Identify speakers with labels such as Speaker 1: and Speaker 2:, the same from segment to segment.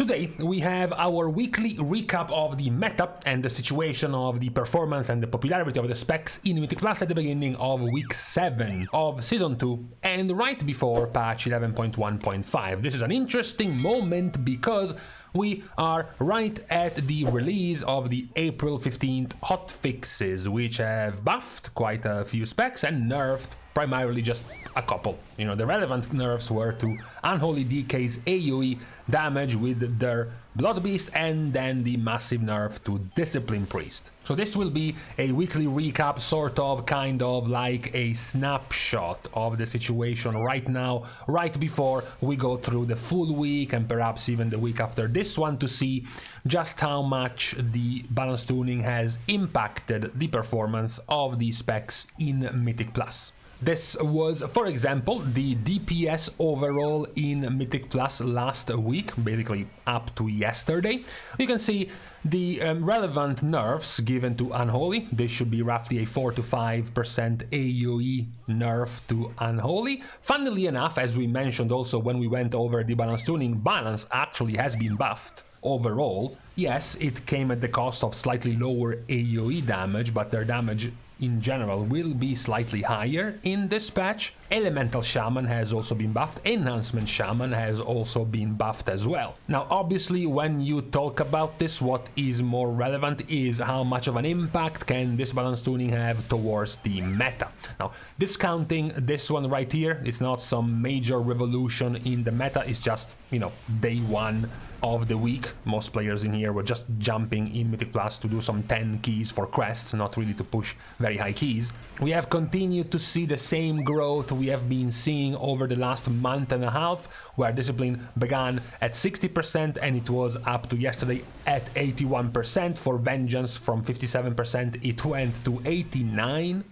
Speaker 1: Today we have our weekly recap of the meta and the situation of the performance and the popularity of the specs in Mythic Plus at the beginning of week 7 of season 2 and right before patch 11.1.5. This is an interesting moment because we are right at the release of the April 15th hotfixes, which have buffed quite a few specs and nerfed primarily just a couple. You know, the relevant nerfs were to Unholy DK's AoE damage with their Blood Beast and then the massive nerf to Discipline Priest. So this will be a weekly recap, sort of, kind of like a snapshot of the situation right now, right before we go through the full week and perhaps even the week after this one to see just how much the balance tuning has impacted the performance of the specs in Mythic Plus. This was, for example, the DPS overall in Mythic Plus last week, basically up to yesterday. You can see the relevant nerfs given to Unholy. This should be roughly a 4 to 5% AoE nerf to Unholy. Funnily enough, as we mentioned also when we went over the balance tuning, balance actually has been buffed. Overall, yes, it came at the cost of slightly lower AoE damage, but their damage in general will be slightly higher in this patch. Elemental Shaman has also been buffed, Enhancement Shaman has also been buffed as well. Now obviously when you talk about this, what is more relevant is how much of an impact can this balance tuning have towards the meta. Now discounting this one right here, it's not some major revolution in the meta, it's just, you know, day one of the week. Most players in here were just jumping in Mythic Plus to do some 10 keys for quests, not really to push very high keys. We have continued to see the same growth we have been seeing over the last month and a half, where Discipline began at 60% and it was up to yesterday at 81%. For Vengeance, from 57% it went to 89%.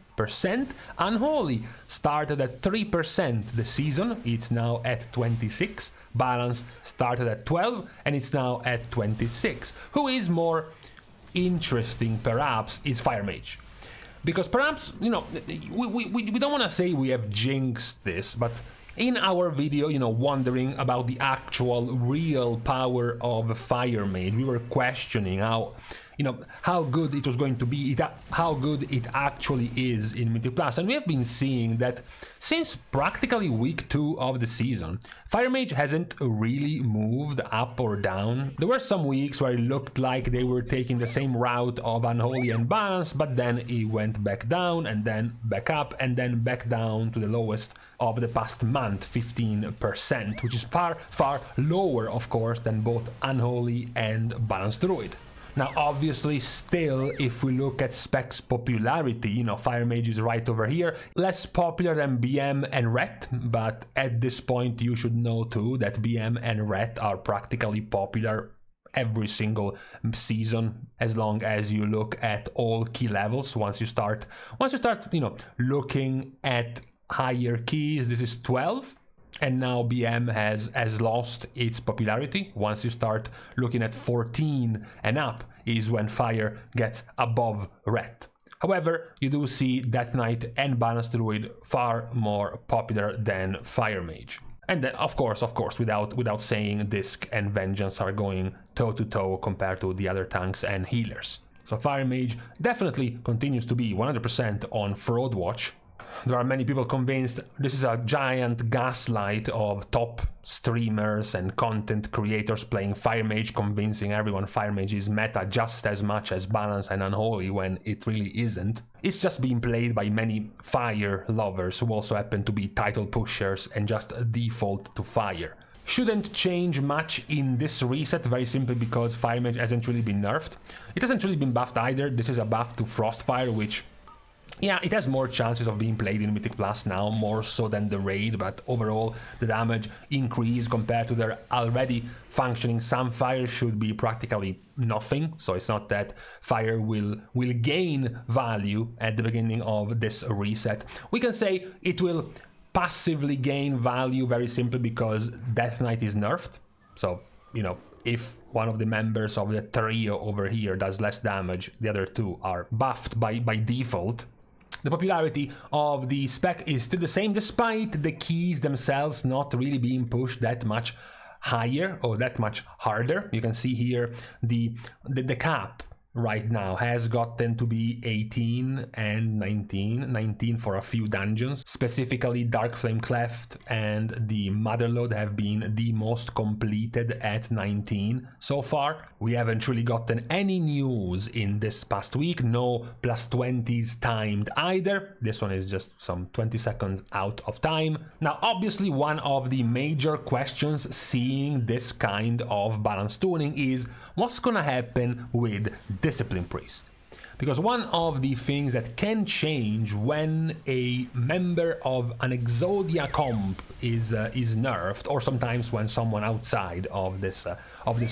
Speaker 1: Unholy started at 3% the season, it's now at 26%. Balance started at 12 and it's now at 26. Who is more interesting perhaps is Fire Mage. Because perhaps, you know, we don't want to say we have jinxed this, but in our video, you know, wondering about the actual real power of Fire Mage, we were questioning how, you know, how good it was going to be, how good it actually is in Mythic Plus. And we have been seeing that since practically week 2 of the season, Fire Mage hasn't really moved up or down. There were some weeks where it looked like they were taking the same route of Unholy and Balance, but then it went back down and then back up and then back down to the lowest of the past month, 15%, which is far, far lower, of course, than both Unholy and Balanced Druid. Now, obviously, still, if we look at specs popularity, you know, Fire Mage is right over here. Less popular than BM and Ret, but at this point, you should know too that BM and Ret are practically popular every single season, as long as you look at all key levels. Once you start, you know, looking at higher keys, this is 12. And now BM has lost its popularity. Once you start looking at 14 and up is when Fire gets above Ret. However, you do see Death Knight and Balanced Druid far more popular than Fire Mage. And then, of course, without saying, Disc and Vengeance are going toe-to-toe compared to the other tanks and healers. So Fire Mage definitely continues to be 100% on Fraud Watch. There are many people convinced this is a giant gaslight of top streamers and content creators playing Fire Mage, convincing everyone Fire Mage is meta just as much as Balance and Unholy, when it really isn't. It's just being played by many Fire lovers who also happen to be title pushers and just default to Fire. Shouldn't change much in this reset, very simply because Fire Mage hasn't really been nerfed. It hasn't really been buffed either. This is a buff to Frostfire, which, yeah, it has more chances of being played in Mythic Plus now, more so than the raid, but overall the damage increase compared to their already functioning Sunfire should be practically nothing. So it's not that Fire will gain value at the beginning of this reset. We can say it will passively gain value very simply because Death Knight is nerfed. So, you know, if one of the members of the trio over here does less damage, the other two are buffed by default. The popularity of the spec is still the same, despite the keys themselves not really being pushed that much higher or that much harder. You can see here the cap right now has gotten to be 18 and 19 for a few dungeons. Specifically, Dark Flame Cleft and the Motherlode have been the most completed at 19 so far. We haven't really gotten any news in this past week, no +20s timed either. This one is just some 20 seconds out of time. Now, obviously, one of the major questions seeing this kind of balance tuning is what's gonna happen with Discipline Priest, because one of the things that can change when a member of an Exodia comp is nerfed, or sometimes when someone outside of this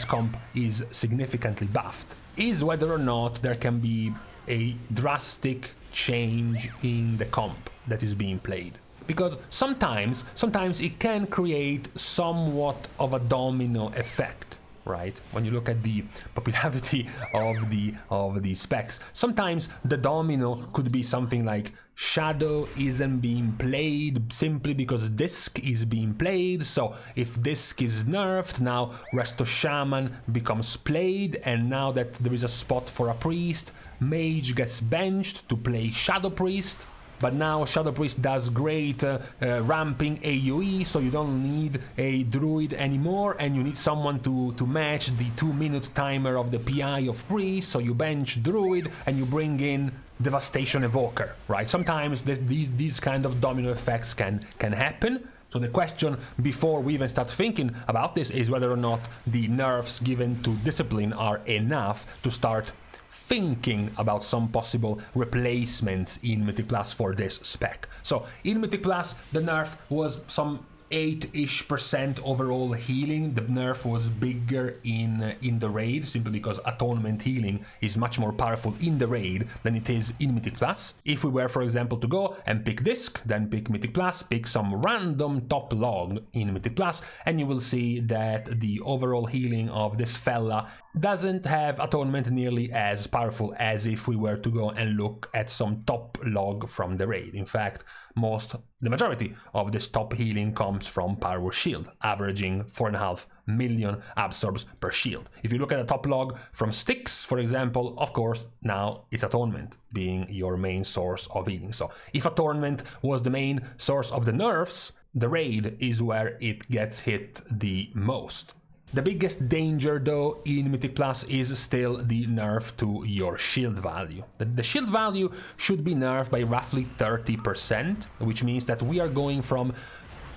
Speaker 1: comp is significantly buffed, is whether or not there can be a drastic change in the comp that is being played. Because sometimes it can create somewhat of a domino effect. Right, when you look at the popularity of the specs, sometimes the domino could be something like Shadow isn't being played simply because Disc is being played. So if Disc is nerfed, now Resto Shaman becomes played, and now that there is a spot for a priest, Mage gets benched to play Shadow Priest. But now Shadow Priest does great ramping AoE, so you don't need a Druid anymore, and you need someone to match the 2-minute timer of the PI of Priest, so you bench Druid and you bring in Devastation Evoker, right? Sometimes these kind of domino effects can happen. So the question before we even start thinking about this is whether or not the nerfs given to Discipline are enough to start thinking about some possible replacements in Mythic Plus for this spec. So in Mythic Plus, the nerf was some 8-ish% overall healing. The nerf was bigger in the raid, simply because atonement healing is much more powerful in the raid than it is in Mythic Plus. If we were, for example, to go and pick Disc, then pick Mythic Plus, pick some random top log in Mythic Plus, and you will see that the overall healing of this fella doesn't have atonement nearly as powerful as if we were to go and look at some top log from the raid. In fact, the majority of this top healing comes from Power Shield, averaging 4.5 million absorbs per shield. If you look at the top log from Styx, for example, of course, now it's Atonement being your main source of healing. So if Atonement was the main source of the nerfs, the raid is where it gets hit the most. The biggest danger, though, in Mythic Plus is still the nerf to your shield value. The shield value should be nerfed by roughly 30%, which means that we are going from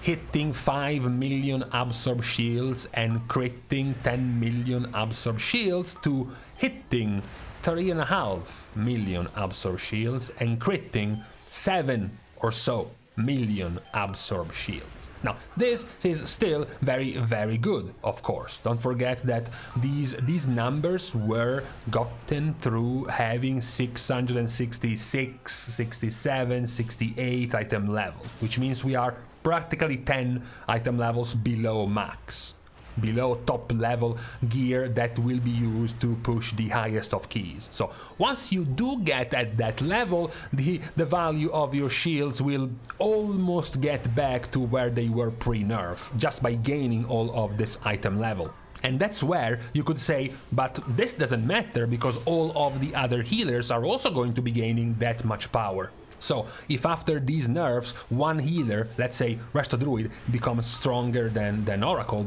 Speaker 1: hitting 5 million absorb shields and critting 10 million absorb shields to hitting 3.5 million absorb shields and critting 7 or so million absorb shields. Now, this is still very, very good, of course. Don't forget that these numbers were gotten through having 666, 67, 68 item levels, which means we are practically 10 item levels below max, below top level gear that will be used to push the highest of keys. So once you do get at that level, the value of your shields will almost get back to where they were pre-nerf, just by gaining all of this item level. And that's where you could say, but this doesn't matter because all of the other healers are also going to be gaining that much power. So if after these nerfs one healer, let's say Resto Druid, becomes stronger than Oracle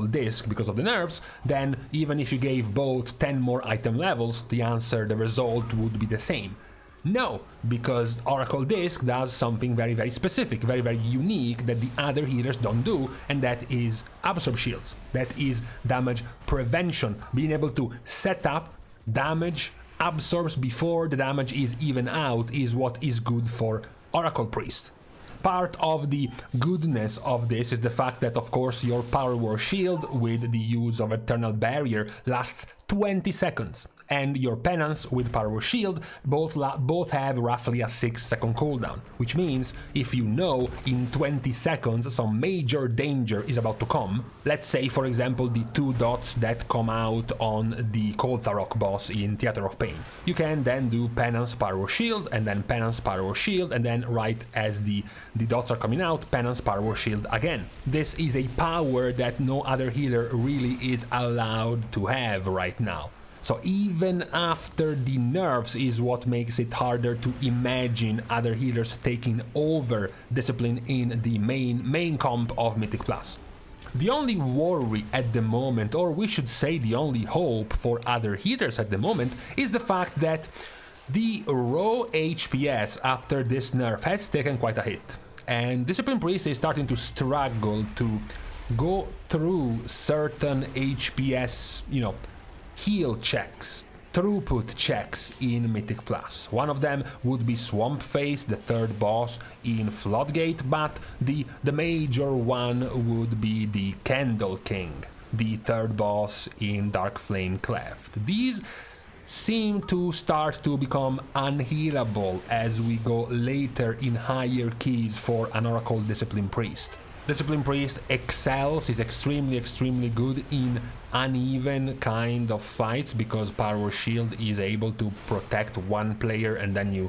Speaker 1: Disc because of the nerfs, then even if you gave both 10 more item levels, the result would be the same. No, because Oracle Disc does something very, very specific, very, very unique that the other healers don't do, and that is absorb shields. That is damage prevention, being able to set up damage absorbs before the damage is even out is what is good for Oracle Priest. Part of the goodness of this is the fact that, of course, your Power War Shield with the use of Eternal Barrier lasts 20 seconds. and your Penance with Power Shield both have roughly a 6-second cooldown, which means if you know in 20 seconds some major danger is about to come, let's say for example the 2 dots that come out on the Koltharok boss in Theater of Pain, you can then do Penance, Power Shield, and then Penance, Power Shield, and then right as the dots are coming out, Penance, Power Shield again. This is a power that no other healer really is allowed to have right now. So even after the nerfs is what makes it harder to imagine other healers taking over Discipline in the main comp of Mythic Plus. The only worry at the moment, or we should say the only hope for other healers at the moment, is the fact that the raw HPS after this nerf has taken quite a hit. And Discipline Priest is starting to struggle to go through certain HPS, heal checks, throughput checks in Mythic Plus. One of them would be Swamp Face, the third boss in Floodgate, but the major one would be the Candle King, the third boss in Dark Flame Cleft. These seem to start to become unhealable as we go later in higher keys for an Oracle Discipline Priest. Discipline Priest excels, is extremely good in uneven kind of fights because Power Shield is able to protect one player and then you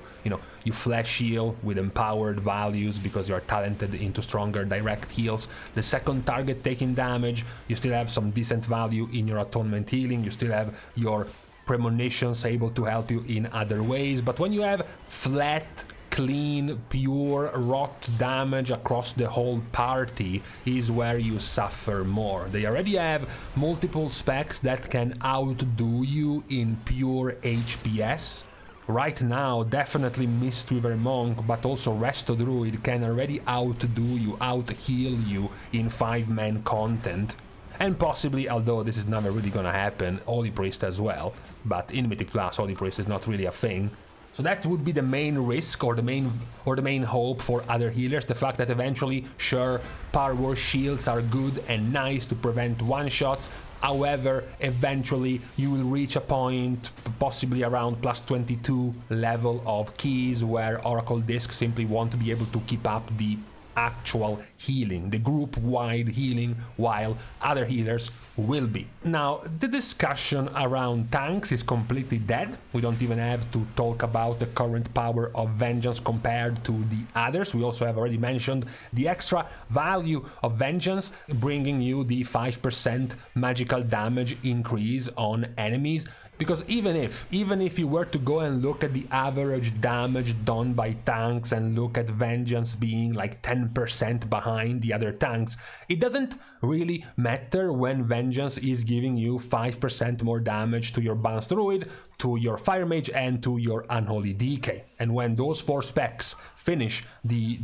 Speaker 1: flash heal with empowered values because you are talented into stronger direct heals. The second target taking damage, you still have some decent value in your atonement healing, you still have your premonitions able to help you in other ways, but when you have flat, clean, pure, rot damage across the whole party is where you suffer more. They already have multiple specs that can outdo you in pure HPS. Right now, definitely Mistweaver Monk, but also Resto Druid can already outdo you, out-heal you in 5-man content. And possibly, although this is never really gonna happen, Holy Priest as well. But in Mythic Plus, Holy Priest is not really a thing. So that would be the main risk or the main hope for other healers, the fact that eventually, sure, Power Shields are good and nice to prevent one-shots, however, eventually you will reach a point, possibly around plus 22 level of keys, where Oracle Disc simply won't be able to keep up the actual healing, the group-wide healing, while other healers will be. Now, the discussion around tanks is completely dead. We don't even have to talk about the current power of Vengeance compared to the others. We also have already mentioned the extra value of Vengeance, bringing you the 5% magical damage increase on enemies. Because even if you were to go and look at the average damage done by tanks and look at Vengeance being like 10% behind the other tanks, it doesn't really matter when Vengeance is giving you 5% more damage to your Balanced Druid, to your Fire Mage, and to your Unholy DK. And when those 4 specs finish the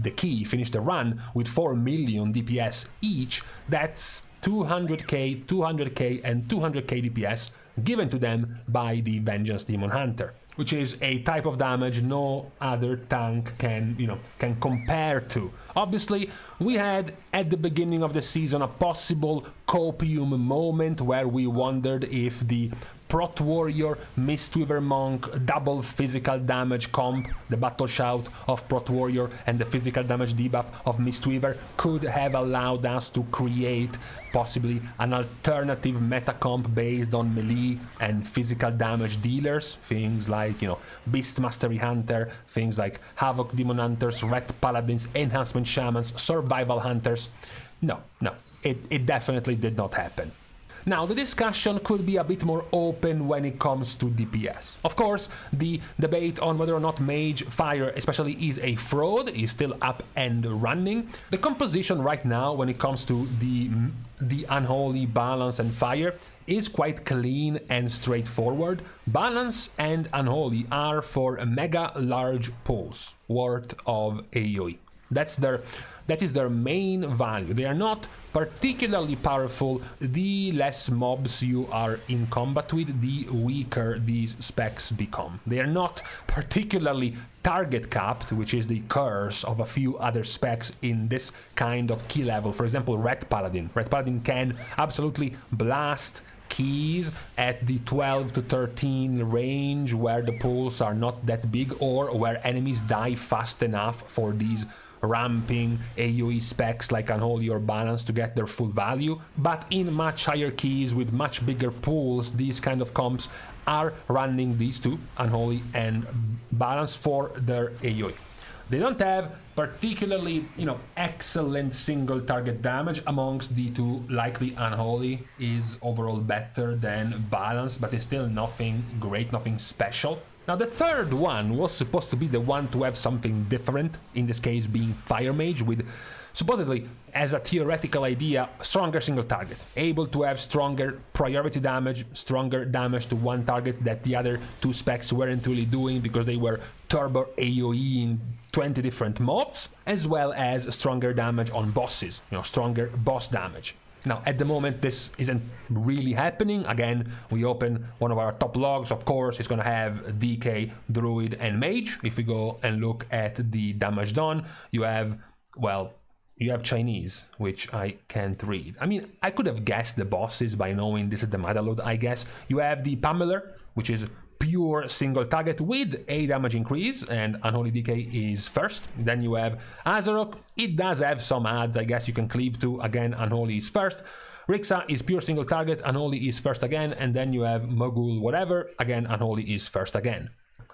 Speaker 1: run with 4 million DPS each, that's 200k, 200k, and 200k DPS given to them by the Vengeance Demon Hunter, which is a type of damage no other tank can compare to. Obviously, we had at the beginning of the season a possible copium moment where we wondered if the Prot Warrior, Mistweaver Monk, double physical damage comp, the Battle Shout of Prot Warrior and the physical damage debuff of Mistweaver could have allowed us to create possibly an alternative meta comp based on melee and physical damage dealers, things like, Beast Mastery Hunter, things like Havoc Demon Hunters, Red Paladins, Enhancement Shamans, Survival Hunters. No, it definitely did not happen. Now, the discussion could be a bit more open when it comes to DPS. Of course, the debate on whether or not Mage Fire especially is a fraud is still up and running. The composition right now when it comes to the Unholy, Balance and Fire is quite clean and straightforward. Balance and Unholy are for mega large pools worth of AoE. That is their main value. They are not particularly powerful. The less mobs you are in combat with, the weaker these specs become. They are not particularly target capped, which is the curse of a few other specs in this kind of key level. For example, Red Paladin. Red Paladin can absolutely blast keys at the 12 to 13 range where the pools are not that big or where enemies die fast enough for these ramping AoE specs like Unholy or Balance to get their full value, but in much higher keys with much bigger pools, these kind of comps are running these two, Unholy and Balance, for their AoE. They don't have particularly, excellent single target damage amongst the two. Likely Unholy is overall better than Balance, but it's still nothing great, nothing special. Now the third one was supposed to be the one to have something different, in this case being Fire Mage, with supposedly, as a theoretical idea, stronger single target, able to have stronger priority damage, stronger damage to one target that the other two specs weren't really doing because they were turbo AoE in 20 different mobs, as well as stronger damage on bosses, stronger boss damage. Now, at the moment, this isn't really happening. Again, we open one of our top logs. Of course, it's going to have DK, Druid, and Mage. If we go and look at the damage done, you have Chinese, which I can't read. I mean, I could have guessed the bosses by knowing this is the meta load, I guess. You have the Pummeler, which is pure single target with a damage increase, and Unholy DK is first. Then you have Azarok. It does have some adds, I guess you can cleave to. Again, Unholy is first. Rixa is pure single target, Unholy is first again, and then you have Mogul whatever, again Unholy is first again,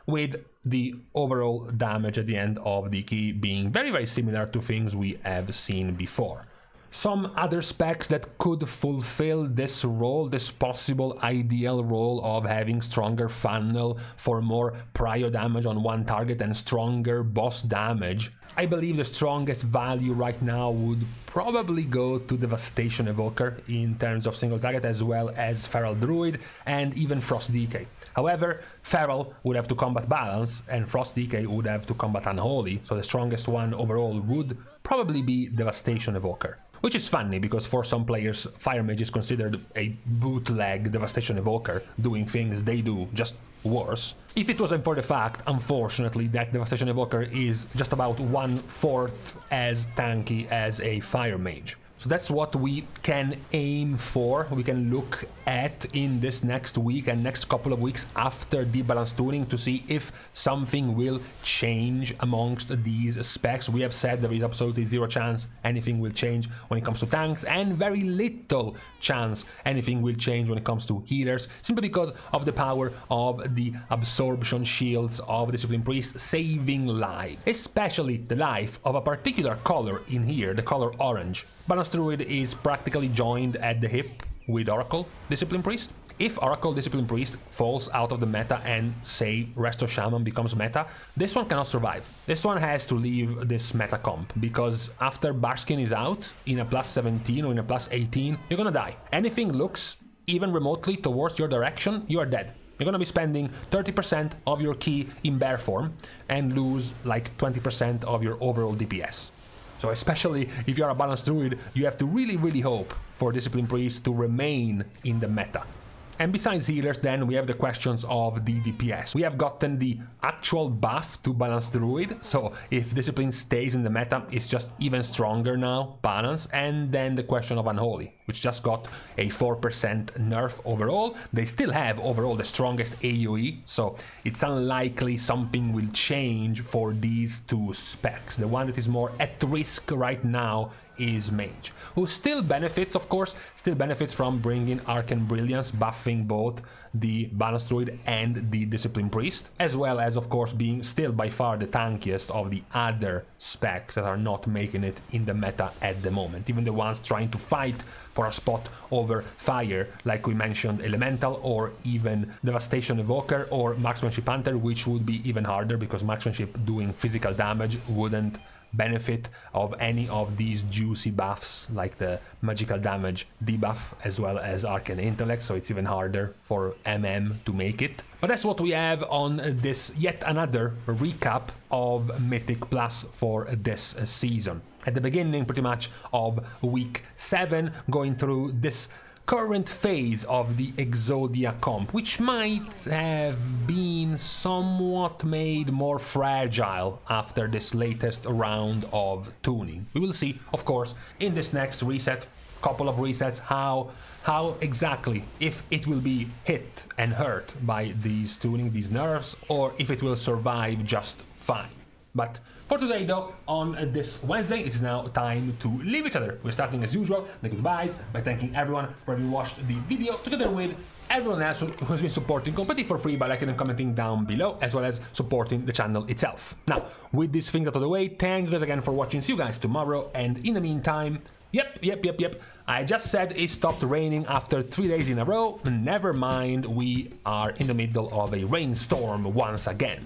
Speaker 1: with the overall damage at the end of the key being very, very similar to things we have seen before. Some other specs that could fulfill this role, this possible ideal role of having stronger funnel for more prior damage on one target and stronger boss damage. I believe the strongest value right now would probably go to Devastation Evoker in terms of single target, as well as Feral Druid and even Frost DK. However, Feral would have to combat Balance and Frost DK would have to combat Unholy, so the strongest one overall would probably be Devastation Evoker. Which is funny, because for some players, Fire Mage is considered a bootleg Devastation Evoker, doing things they do, just worse. If it wasn't for the fact, unfortunately, that Devastation Evoker is just about 1/4 as tanky as a Fire Mage. So that's what we can aim for, we can look at in this next week and next couple of weeks after the balance tuning to see if something will change amongst these specs. We have said there is absolutely zero chance anything will change when it comes to tanks, and very little chance anything will change when it comes to healers, simply because of the power of the absorption shields of Discipline Priest saving life, especially the life of a particular color in here, the color orange. Balance Druid is practically joined at the hip with Oracle Discipline Priest. If Oracle Discipline Priest falls out of the meta and, say, Resto Shaman becomes meta, this one cannot survive. This one has to leave this meta comp, because after Barskin is out, in a plus 17 or in a plus 18, you're gonna die. Anything looks even remotely towards your direction, you are dead. You're gonna be spending 30% of your key in bear form and lose like 20% of your overall DPS. So especially if you're a balanced druid, you have to really, really hope for Discipline Priest to remain in the meta. And besides healers, then we have the questions of the DPS. We have gotten the actual buff to Balance Druid, so if Discipline stays in the meta, it's just even stronger now, Balance. And then the question of Unholy, which just got a 4% nerf overall. They still have overall the strongest AoE, so it's unlikely something will change for these two specs. The one that is more at risk right now is Mage, who still benefits, of course, from bringing Arcane Brilliance, buffing both the Balance Druid and the Discipline Priest, as well as, of course, being still by far the tankiest of the other specs that are not making it in the meta at the moment. Even the ones trying to fight for a spot over Fire, like we mentioned, Elemental, or even Devastation Evoker or Marksmanship Hunter, which would be even harder because Marksmanship doing physical damage wouldn't benefit of any of these juicy buffs like the magical damage debuff as well as arcane intellect, so it's even harder for to make it. But that's what we have on this yet another recap of Mythic Plus for this season. At the beginning pretty much of week 7, going through this current phase of the Exodia comp, which might have been somewhat made more fragile after this latest round of tuning. We will see, of course, in this next reset couple of resets, how exactly, if it will be hit and hurt by these tuning, these nerfs, or if it will survive just fine. But for today though, on this Wednesday, it's now time to leave each other. We're starting as usual, the goodbyes, by thanking everyone for having watched the video, together with everyone else who has been supporting completely for free by liking and commenting down below, as well as supporting the channel itself. Now, with these things out of the way, thank you guys again for watching, see you guys tomorrow, and in the meantime, yep, I just said it stopped raining after 3 days in a row, never mind, we are in the middle of a rainstorm once again.